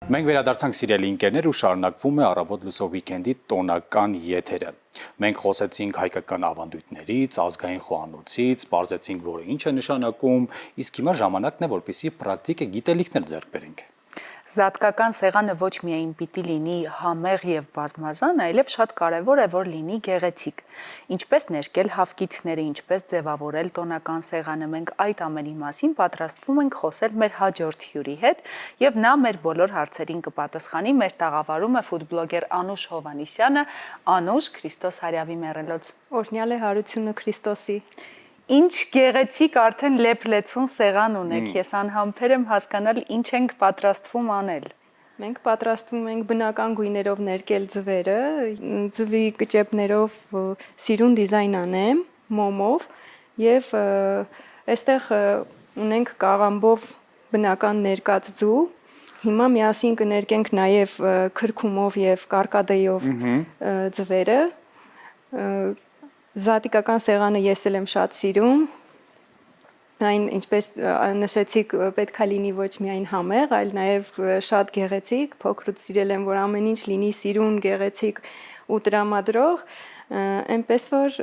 Մենք վերադարձանք սիրելի ընկերներ ու շարունակվում է առավոտ լսող վիկենդի տոնական եթերը։ Մենք խոսեցինք հայկական ավանդույթներից, ազգային խոհանոցից, պարզեցինք, որը ինչ է նշանակում, իսկ հիմա ժամանակն է, որպեսզի պրակտիկ գիտելիքներ ձեռք բերենք։ Զատկական սեղանը ոչ միայն պիտի լինի համեղ եւ բազմազան, այլև շատ կարեւոր է, որ լինի գեղեցիկ։ Ինչպես ներկել հավկիթները, ինչպես ձևավորել տոնական սեղանը, մենք այդ ամենի մասին պատրաստվում ենք խոսել մեր հաջորդ հյուրի հետ, եւ նա մեր բոլոր հարցերին կպատասխանի։ Մեր տաղավարում է ֆուդբլոգեր Անուշ Հովանիսյանը։ Անուշ, Քրիստոս հարյավի մեռելոց։ Օրհնյալ է հարությունը Քրիստոսի։ Ինչ գեղեցիկ արդեն լեփլեցուն սեղան ունեք, ես անհամբեր եմ հասկանալ ինչ ենք պատրաստվում անել։ Մենք պատրաստվում ենք բնական գույներով ներկել ձվերը, ձվի կճեպներով սիրուն դիզայն անեմ, մոմով եւ այստեղ ունենք կաղամբով բնական ներկած ձու։ Հիմա միասին կներկենք նաեւ քրքումով եւ կարկադեյով ձվերը։ Զատիկական սեղանը ես էլ եմ շատ սիրում, այն ինչպես նշեցիք պետք է լինի ոչ միայն համեղ, այլ նաև շատ գեղեցիկ, փոքրուց սիրել եմ, որ ամեն ինչ լինի սիրուն, գեղեցիկ ու տրամադրող, այնպես որ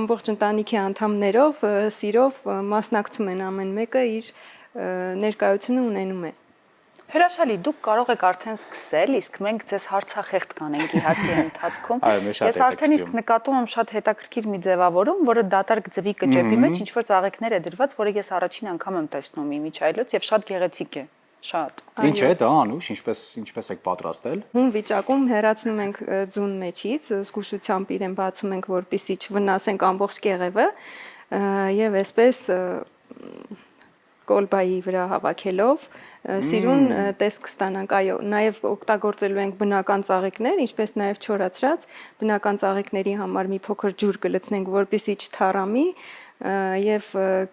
ամբողջ ընտանիքի անդամներով սիրով մասնակցում են ամեն մեկը իր ներկայությունը ունենում է։ Հրաշալի, դուք կարող եք արդեն սկսել, իսկ մենք ձեզ հարցախեղդ կանենք իհարկե ընթացքում։ Ես արդեն իսկ նկատում եմ շատ հետաքրքիր մի ձևավորում, որը դատարկ ձվի կճեպի մեջ ինչ-որ ծաղիկներ է դրված, որը ես առաջին անգամ եմ տեսնում իմիջայլոց եւ շատ գեղեցիկ է։ Շատ։ Ինչ է դա, Անուշ, ինչպես եք պատրաստել։ Հում վիճակում հեռացնում ենք ձուն մեջից, զգուշությամբ իրեն բացում ենք, որպեսզի չվնասենք ամբողջ կեղևը, եւ այսպես կոլբայի վրա հավաքելով սիրուն տեսք կստանանք, այո, նաև օգտագործելու ենք բնական ծաղիկներ, ինչպես նաև չորացրած բնական ծաղիկների համար մի փոքր ջուր կլցնենք, որպեսզի չթառամի եւ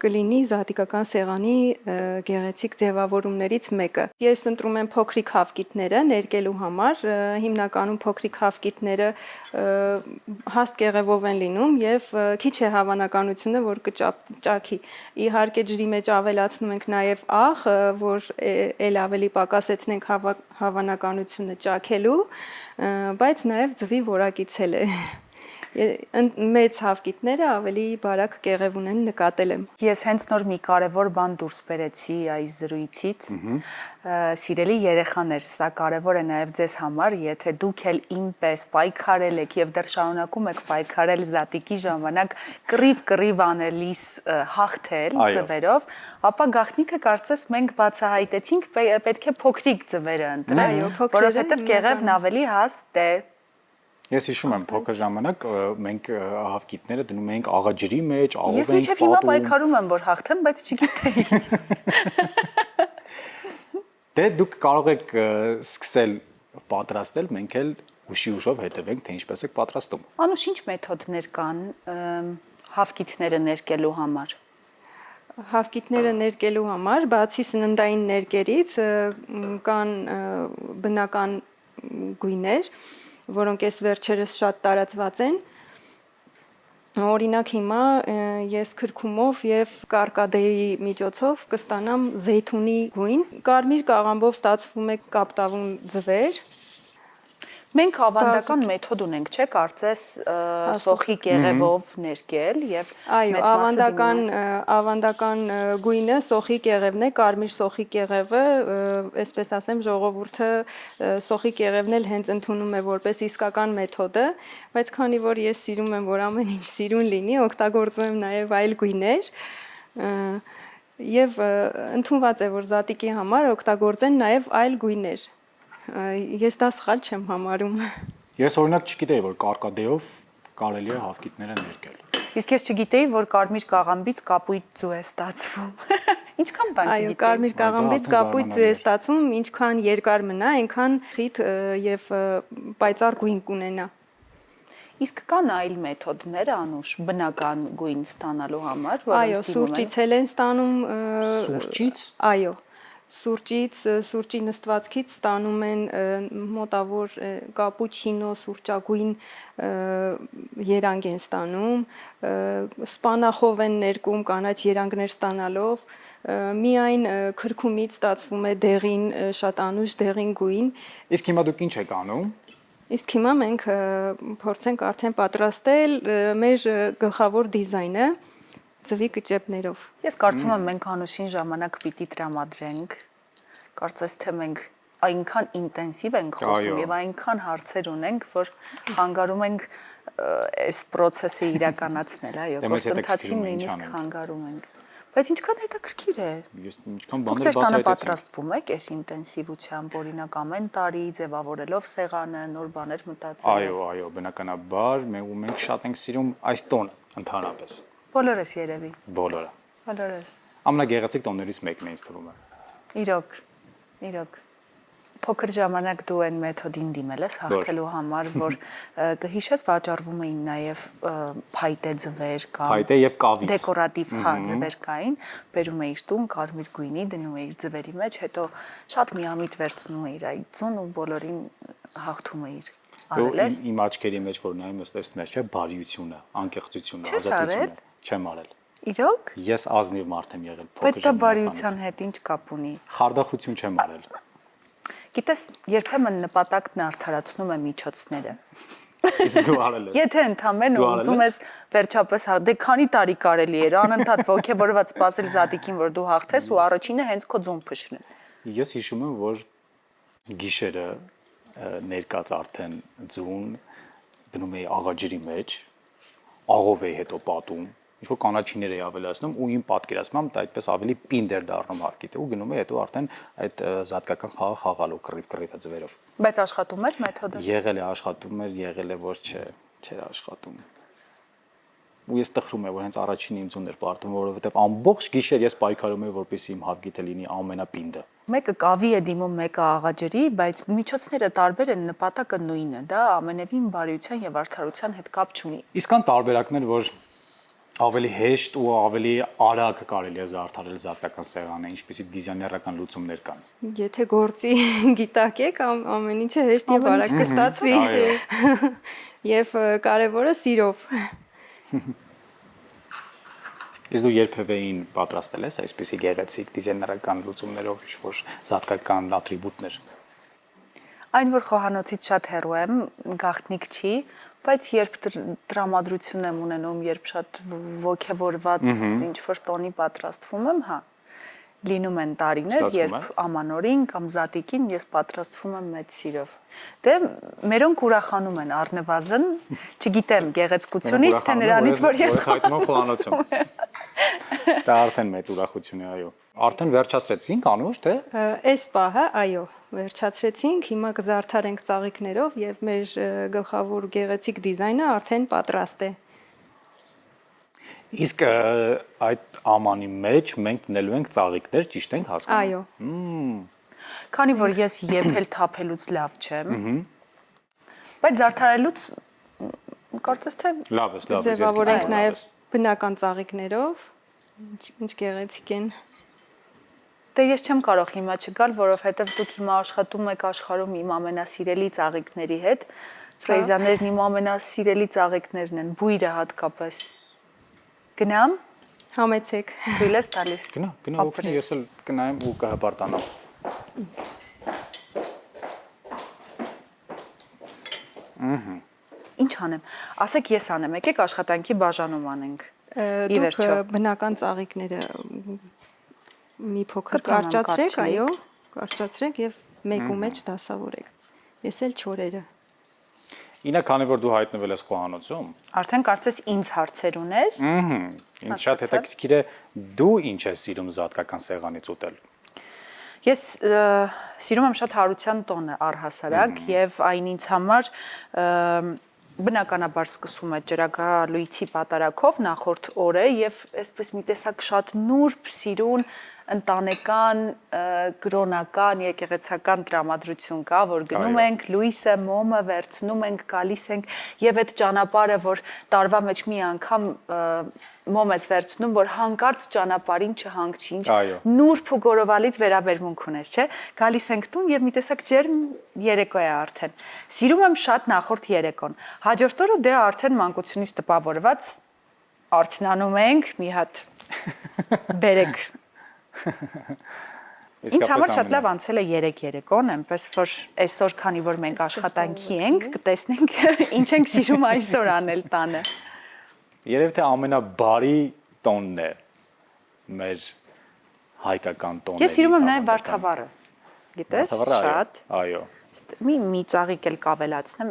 կլինի զատիկական սեղանի գեղեցիկ ձևավորումներից մեկը։ Ես ընտրում եմ փոքրիկ հավկիթները ներկելու համար, հիմնականում փոքրիկ հավկիթները հաստ կեղևով են լինում եւ քիչ է հավանականությունը, որ կճաքի։ Իհարկե ջրի մեջ ավելացնում ենք նաեւ աղ, որ ել ավելի պակասեցնենք հավանականությունը ճաքելու, բայց նաեւ ձվի որակից էլ է։ Մեծ հավկիթները ավելի բարակ կեղև ունեն, նկատել եմ։ Ես հենց նոր մի կարևոր բան դուրս բերեցի այս զրույցից։ Սիրելի երեխաներ, սա կարևոր է նաև ձեզ համար, եթե դուք էլ ինպես պայքարել եք եւ դեռ շարունակում եք պայքարել զատիկի ժամանակ կռիվ անելիս հաղթել ձվերով, ապա գաղտնիքը կարծես մենք բացահայտեցինք, պետք է փոքրիկ ձվերը ընտրել, որովհետեւ կեղևն ավելի հաստ է։ Ես հիշում եմ փոքր ժամանակ մենք հավկիթները դնում էինք աղաջրի մեջ, աղով էինք պատում։ Ես մինչև հիմա պայքարում եմ, որ հաղթեմ, բայց չգիտեի։ Դե դուք կարող եք սկսել պատրաստել, մենք էլ ուշով հետևենք, թե ինչպես եք պատրաստում։ Անուշ, ինչ մեթոդներ կան հավկիթները ներկելու համար։ Հավկիթները ներկելու համար, բացի սննդային ներկերից, կան բնական գույներ, որոնք այս վերջերս շատ տարածված են։ Օրինակ հիմա ես քրքումով եւ կարկադեի միջոցով կստանամ զեյթունի գույն։ Կարմիր կաղամբով ստացվում է կապտավուն ձվեր։ Մենք ավանդական մեթոդ ունենք, չէ՞, կարծես սոխի կեղևով ներկել եւ այո, ավանդական գույնը սոխի կեղևն է, կարմիր սոխի կեղևը, այսպես ասեմ, ժողովուրդը սոխի կեղևն էլ հենց ընդունում է որպես իսկական մեթոդը, բայց քանի որ ես սիրում եմ, որ ամեն ինչ սիրուն լինի, օգտագործում եմ նաեւ այլ գույներ եւ ընդունված է, որ զատիկի համար օգտագործեն նաեւ այլ գույներ։ Ես դա սխալ չեմ համարում։ Ես օրինակ չգիտեի, որ կարկադեով կարելի է հավկիթները ներկել։ Իսկ ես չգիտեի, որ կարմիր կաղամբից կապույտ ձու է ստացվում։ Ինչքան բան չգիտեի։ Այո, կարմիր կաղամբից կապույտ ձու է ստացվում, ինչքան երկար մնա, այնքան խիտ եւ պայծառ գույն կունենա։ Իսկ կան այլ մեթոդներ, Անուշ, բնական գույն ստանալու համար, որոնց այո, սուրճից էլ են ստանում։ Սուրճից։ Այո։ Սուրճի նստվածքից ստանում են մոտավոր կապուչինո, սուրճագույն երանգ են ստանում, սպանախով են ներկում կանաչ երանգներ ստանալով, միայն քրքումից ստացվում է դեղին շատ անուշ դեղին գույն։ Իսկ հիմա դուք ինչ եք անում։ Իսկ հիմա մենք փորձենք արդեն պատրաստել մեր գլխավոր դիզայնը ձվի կճեպներով։ Ես կարծում եմ մենք անուշին ժամանակ պիտի տրամադրենք։ Կարծես թե մենք այնքան ինտենսիվ ենք խոսում եւ այնքան հարցեր ունենք, որ խանգարում ենք այս process-ը իրականացնել, այո, գործընթացին նույնիսկ խանգարում ենք։ Բայց ինչքան հետաքրքիր է։ Ես ինչքան Դուք բաներ ձեր տանը բացահայտեցի։ պատրաստվում եք այս ինտենսիվությամբ, օրինակ ամեն տարի ձևավորելով սեղանը, նոր բաներ մտածելով։ Այո, բնականաբար մենք շատ ենք սիրում այս տոնը ընդհանրապես։ Բոլորս երևի։ Բոլորը։ Բոլորս։ Ամենագեղեցիկ տոներից մեկն է ինձ թվում է։ Իրոք։ Փոքր ժամանակ դու այն մեթոդին դիմել ես հաղթելու համար, որ կհիշես վաճառվում էին նաև փայտե ձվեր կամ Փայտե եւ կավից։ Դեկորատիվ ձվեր կային, բերում էիր տուն, կարմիր գույնի դնում էիր ձվերի մեջ, հետո շատ միամիտ վերցնում էիր այծուն ու բոլորին հաղթում էիր։ Արել ես։ Իմ աչքերի մեջ որ նայում ես տեսնում ես, չէ, բարիությունը, անկեղծությունը, Չես արել։ ազատությունը։ Չեմ արել։ Իրոք։ Ես ազնիվ մարդ եմ եղել փոքր Բայց դա բարիության հետ ինչ կապ ունի։ Խարդախություն չեմ արել։ Գիտես, երբեմն նպատակն արդարացնում է միջոցները։ Իսկ դու արել ես։ Եթե ընդամենը ուզում ես վերջապես դե քանի տարի կարելի էր անընդհատ ողջևորված սпасել զատիկին, որ դու հաղթես ու առաջինը հենց քո ձուն փշրեն։ Ես հիշում եմ, որ գիշերը ներկած արդեն ձուն դնում էի աղաջրի մեջ, աղով էի հետո պատում, ինչ-որ կանաչիներ էի ավելացնում ու իմ պատկերացմամբ դա այդպես ավելի պինդ էր դառնում հարկիտը ու գնում էի հետո արդեն այդ զատկական խաղը խաղալու կռիվ ձվերով։ Բայց աշխատում էր մեթոդը։ Եղել է աշխատում էր, եղել է որ չէր աշխատում։ Ու ես տխրում եմ, որ հենց առաջին իմ ձունն էր պարտում, որովհետև ամբողջ գիշեր ես պայքարում էի, որպեսզի իմ հավգիթը լինի ամենապինդը։ Մեկը կավի է դիմում, մեկը աղաջրի, բայց միջոցները տարբեր են, նպատակը նույնն է, դա ամենևին բարիության եւ արդարության հետ կապ չունի։ Իսկ կան տարբերակներ, որ ավելի հեշտ ու ավելի արագ կարելի է զարդարել զատկական սեղանը, ինչպիսի դիզայներական լուծումներ կան։ Եթե գործի գիտակ եք, ամեն ինչը հեշտ եւ արագ կստացվի։ Եվ կարևորը սիրով։ Իսկ դու երբևէ պատրաստել ես այսպիսի գեղեցիկ դիզայներական լուծումներով ինչ-որ զատկական ատրիբուտներ։ Այն որ խոհանոցից շատ հեռու եմ, գաղտնիք չի, բայց երբ տրամադրություն եմ ունենում, երբ շատ ոգևորված ինչ-որ տոնի պատրաստվում եմ, հա, լինում են տարիներ, երբ ամանորին կամ զատիկին ես պատրաստվում եմ մեծ սիրով։ Դե մերոնք ուրախանում են առնվազն, չգիտեմ գեղեցկությունից, թե նրանից, որ ես հայտնում եմ խոհանոցում։ Դա արդեն մեծ ուրախություն է, այո։ Արդեն վերջացրեցինք անուշ, թե։ Այս պահը, այո, վերջացրեցինք, հիմա կզարդարենք ծաղիկներով եւ մեր գլխավոր գեղեցիկ դիզայնը արդեն պատրաստ է։ Իսկ այդ ամանի մեջ մենք դնելու ենք ծաղիկներ, ճիշտ ենք հասկանում։ Այո։ Քանի որ ես եփել թափելուց լավ չեմ, բայց զարդարելուց կարծես թե Լավ է, ձևավորենք նաեւ բնական ծաղիկներով, ինչ գեղեցիկ են։ Դե ես չեմ կարող հիմա չգալ, որովհետև դուք հիմա աշխատում եք աշխարհում իմ ամենասիրելի ծաղիկների հետ։ Ֆրեյզաներն իմ ամենասիրելի ծաղիկներն են, բույրը հատկապես։ Գնամ։ Համեցեք։ Թույլ ես տալիս։ Գնա, օգնի, ես էլ կնայեմ ու կհպարտանամ։ Ինչ անեմ։ Ասեք ես անեմ, եկեք աշխատանքի բաժանում անենք։ Դուք բնական ծաղիկները մի փոքր կարճացրեք, այո, կարճացրեք եւ մեկու մեջ դասավորեք։ Ես էլ չորերը։ Ինա քանի որ դու հայտնվել ես խոհանոցում։ Արդեն կարծես ինձ հարցեր ունես։ Ինձ շատ հետաքրքիր է դու ինչ ես սիրում զատկական սեղանից ուտել։ Ես սիրում եմ շատ հարության տոնը առհասարակ եւ այն ինձ համար բնականաբար սկսում է ջրագալույցի պատարակով նախորդ օրը եւ այսպես մի տեսակ շատ նուրբ, սիրուն, ընտանեկան, գրոնական, եկեղեցական տրամադրություն կա, որ գնում ենք, լույսը, մոմը վերցնում ենք, գալիս ենք եւ այդ ճանապարհը, որ տարվա մեջ մի անգամ մոմ ես վերցնում, որ հանկարծ ճանապարհին չհանգչի, ինչ նուրբ ու գորովալից վերաբերմունք ունես, չէ՞։ Գալիս ենք տուն եւ մի տեսակ ջերմ երեկո է արդեն։ Սիրում եմ շատ նախորդ երեկոն։ Հաջորդ օրը դե արդեն մանկությունից տպավորված արթնանում ենք, մի հատ բերեք Ինձ համար շատ լավ անցել է 3 երեկոն, այնպես որ այսօր քանի որ մենք աշխատանքի ենք, կտեսնենք ինչ ենք սիրում այսօր անել տանը։ Երևի թե ամենաբարի տոնն է մեր հայկական տոններից։ Ես սիրում եմ նաև վարդավառը։ Գիտես, շատ։ Այո։ Մի ծաղիկ էլ կավելացնեմ,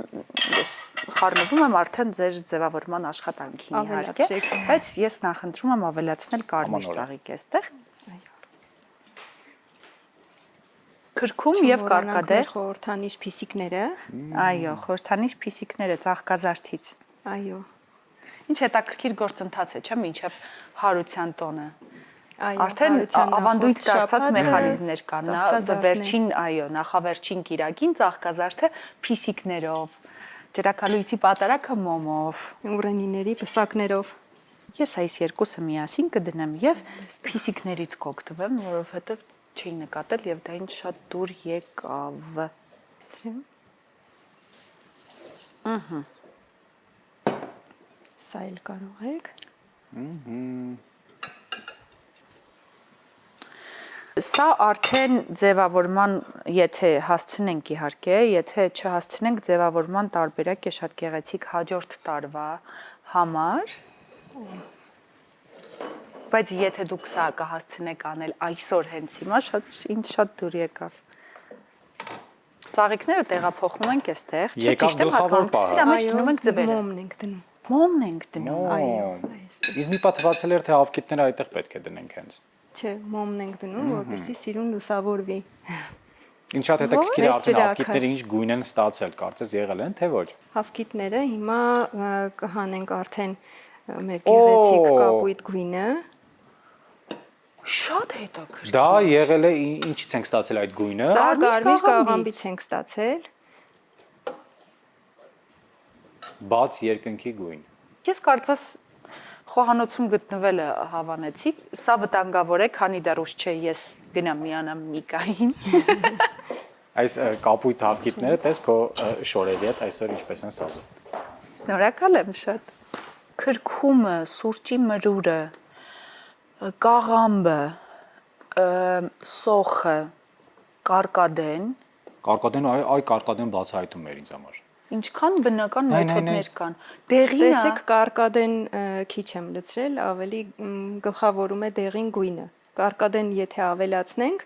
ես խառնվում եմ արդեն ձեր ձևավորման աշխատանքին իհարկե, բայց ես նախընտրում եմ ավելացնել կարմիր ծաղիկ այստեղ։ Քրքում եւ կարկադե խորհրդանիշ փիսիկները։ Այո, խորհրդանիշ փիսիկները ծաղկազարդից։ Այո։ Ինչ հետաքրքիր գործընթաց է, չէ՞, մինչև հարության տոնը։ Այո, Արդեն ավանդույթ դարձած մեխանիզմներ կան, վերջին, այո, նախավերջին կիրակին ծաղկազարդը փիսիկներով, ջրակալույցի պատարակը մոմով, ուրենիների պսակներով։ Ես այս երկուսը միասին կդնեմ եւ փիսիկներից կօգտվեմ, որովհետեւ չի նկատել եւ դա ինձ շատ դուր եկավ։ Սա էլ կարող եք։ Սա արդեն ձևավորման, եթե հասցնենք իհարկե, եթե չհասցնենք ձևավորման տարբերակ է շատ գեղեցիկ հաջորդ տարվա համար։ Բայց եթե դուք սա կհասցնեք անել այսօր հենց հիմա, ինձ շատ դուր եկավ։ Ծաղիկները տեղափոխում ենք այստեղ, չէ՞ ճիշտ եմ հասկանում, սրա մեջ դնում ենք ձվերը։ Մոմն ենք դնում։ Մոմն ենք դնում։ Այո, Իսկ մի պատ թվացել էր թե ավկիտները այդտեղ պետք է դնենք հենց։ Չէ, մոմն ենք դնում, որպեսզի սիրուն լուսավորվի։ Ինչ շատ հետաքրքիր է արդեն ավկիտները ինչ գույն են ստացել, կարծես եղել են թե ոչ։ Հավկիտները հիմա կհանենք արդեն մեր գեղեցիկ կապույտ գույնը։ Շատ հետաքրքիր։ Դա եղել է ինչից ենք ստացել այդ գույնը։ Սա կարմիր կաղամբից ենք ստացել։ Բաց երկնքի գույն։ Ես կարծես խոհանոցում գտնվելը հավանեցի, սա վտանգավոր է, քանի դեռ ուշ չէ, ես գնամ միանամ Միկային։ Այս կապույտ հավկիտները տես քո շորերի հետ այսօր ինչպես են սազում։ Շնորհակալ եմ շատ։ Քրքումը, սուրճի մրուրը, կաղամբը, սոխը, կարկադեն։ Կարկադեն այ կարկադեն բացահայտում էր ինձ համար։ Ինչքան բնական մեթոդներ կան։ Դեղինը Տեսեք կարկադեն քիչ եմ լցրել, ավելի գլխավորում է դեղին գույնը։ Կարկադեն եթե ավելացնենք,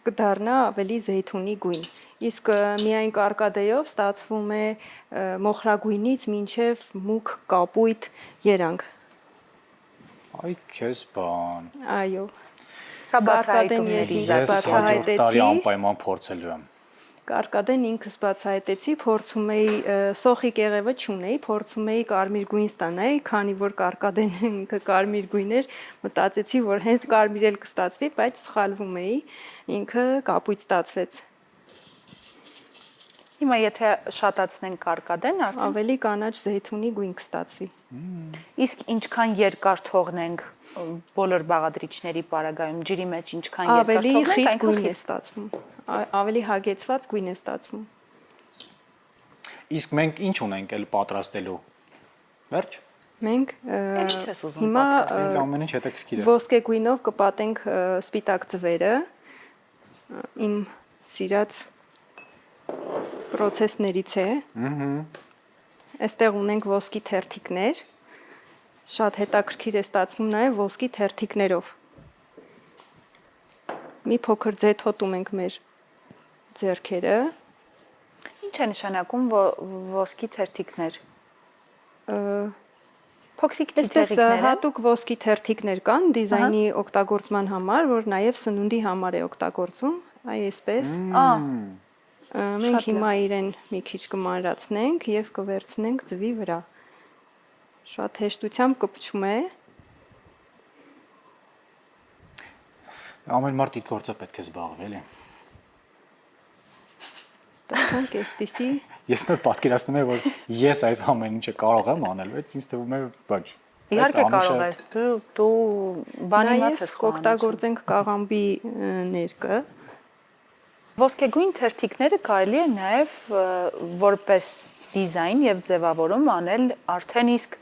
կդառնա ավելի զեյթունի գույն։ Իսկ միայն կարկադեյով ստացվում է մոխրագույնից մինչև մուգ կապույտ երանգ։ Այ քեզ բան։ Այո։ սա բացահայտումների Ես Հաջորդ տարի անպայման փորձելու եմ։ Կարկադեն ինքս բացահայտեցի, փորձում էի սոխի կեղևը չունեի, փորձում էի կարմիր գույն ստանայի, քանի որ կարկադեն ինքը կարմիր գույն էր, մտածեցի, որ հենց կարմիր էլ կստացվի, բայց սխալվում էի, ինքը կապույտ ստացվեց։ Հիմա եթե շատացնենք կարկադեն, արդեն Ավելի կանաչ զեյթունի գույն կստացվի։ իսկ ինչքան երկար թողնենք բոլոր բաղադրիչների պարագայում ջրի մեջ ինչքան երկար Ավելի թողնենք, խիտ այնքան գույն է ստացվում։ Ավելի հագեցված գույն է ստացվում։ Իսկ մենք ինչ ունենք էլ պատրաստելու։ Վերջ։ Մենք ինչ ես ուզում հիմա Ինձ ամեն ինչ հետաքրքիր է։ ոսկե գույնով կպատենք սպիտակ ձվերը։ Իմ սիրած process-ներից է։ Այստեղ ունենք ոսկի թերթիկներ։ Շատ հետաքրքիր է ստացվում նաև ոսկի թերթիկներով։ Մի փոքր ձեթոտում ենք մեր ձեռքերը։ Ինչ է նշանակում ոսկի թերթիկներ։ Փոքրիկ Այսպես թիթեղիկները։ հատուկ ոսկի թերթիկներ կան դիզայնի օգտագործման համար, որ նաև սնունդի համար է օգտագործում, այ այսպես։ Մենք հիմա իրեն մի քիչ կմանրացնենք եւ կվերցնենք ձվի վրա։ Շատ հեշտությամբ կպչում է։ Ամեն մարդ իր գործը պետք է զբաղվի, էլի։ Ստացանք այսպիսի։ Ես նոր պատկերացնում եմ, որ ես այս ամեն ինչը կարող եմ անել, բայց ինձ թվում է ոչ։ Իհարկե կարող ես, դու բանիմաց ես խոհանում։ Կօգտագործենք կաղամբի ներկը։ Ոսկեգույն թերթիկները կարելի է նաև որպես դիզայն եւ ձևավորում անել արդեն իսկ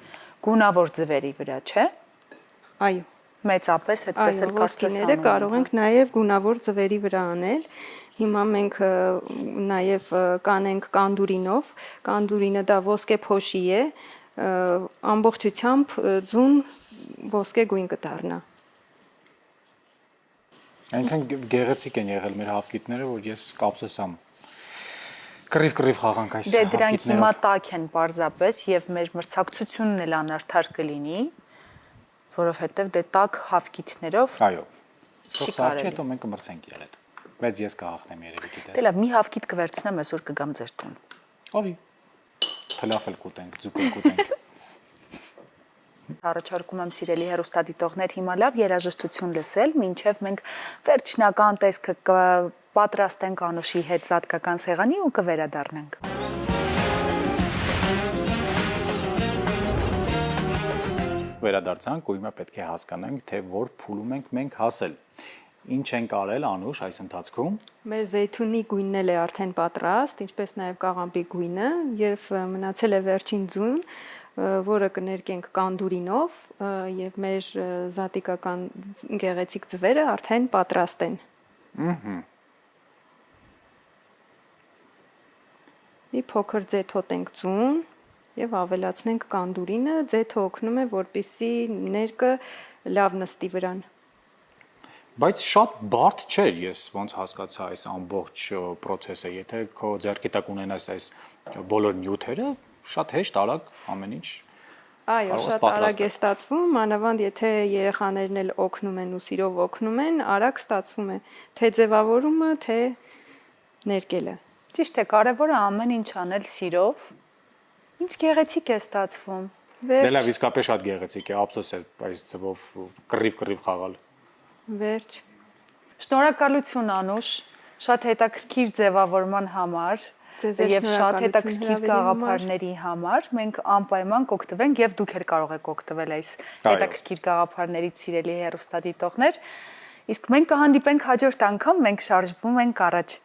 գունավոր ձվերի վրա, չէ՞։ Այո, մեծապես այդպես էլ կարծես ոսկիները կարող ենք նաև գունավոր ձվերի վրա անել։ Հիմա մենք նաև կանենք կանդուրինով, կանդուրինը դա ոսկե փոշի է, ամբողջությամբ ձուն ոսկե գույն կդառնա։ Այնքան գեղեցիկ են եղել մեր հավկիթները, որ ես կապսեսամ կռիվ խաղանք այս Դե դրանք հավկիթներով։ հիմա տաք են պարզապես եւ մեր մրցակցությունն էլ անարդար կլինի, որովհետեւ դե տաք հավկիթներով Այո։ Թող սարճի, հետո մենք կմրցենք իրար հետ։ Բայց ես կհաղթեմ երևի գիտես։ Դե լավ, մի հավկիթ կվերցնեմ, այսօր կգամ ձեր տուն։ Արի։ Թլաֆել կուտենք, ձուկել կուտենք։ Առաջարկում եմ սիրելի հեռուստադիտողներ հիմա լավ երաժշտություն լսել, մինչև մենք վերջնական տեսքը կպատրաստենք Անուշի հետ զատկական սեղանի ու կվերադառնանք։ Վերադարձանք ու հիմա պետք է հասկանանք, թե որ փուլում ենք մենք հասել։ Ինչ ենք արել Անուշ այս ընթացքում։ Մեր զեյթունի գույնն էլ է արդեն պատրաստ, ինչպես նաև կաղամբի գույնը եւ մնացել է վերջին ձուն, որը կներկենք կանդուրինով եւ մեր զատիկական գեղեցիկ ձվերը արդեն պատրաստ են։ Մի փոքր ձեթոտենք ձուն եւ ավելացնենք կանդուրինը, ձեթը օգնում է, որպեսզի ներկը լավ նստի վրան։ Բայց շատ բարդ չէր, ես ոնց հասկացա այս ամբողջ process-ը, եթե քո ձեռքի տակ ունենաս այս բոլոր նյութերը, շատ հեշտ արագ ամեն ինչ։ Այո, շատ արագ է ստացվում, մանավանդ եթե երեխաներն էլ օգնում են ու սիրով օգնում են, արագ ստացվում է, թե ձևավորումը, թե ներկելը։ Ճիշտ է, կարևորը ամեն ինչ անել սիրով։ Ինչ գեղեցիկ է ստացվում։ Դե լավ, իսկապես շատ գեղեցիկ է, ափսոս է այս ձևով կռիվ խաղալ։ Վերջ։ Շնորհակալություն Անուշ, շատ հետաքրքիր ձևավորման համար եւ շատ հետաքրքիր գաղափարների համար։ Մենք անպայման կօգտվենք եւ դուք էլ կարող եք օգտվել այս հետաքրքիր գաղափարներից, սիրելի հեռուստադիտողներ։ Իսկ մենք կհանդիպենք հաջորդ անգամ, մենք շարժվում ենք առաջ։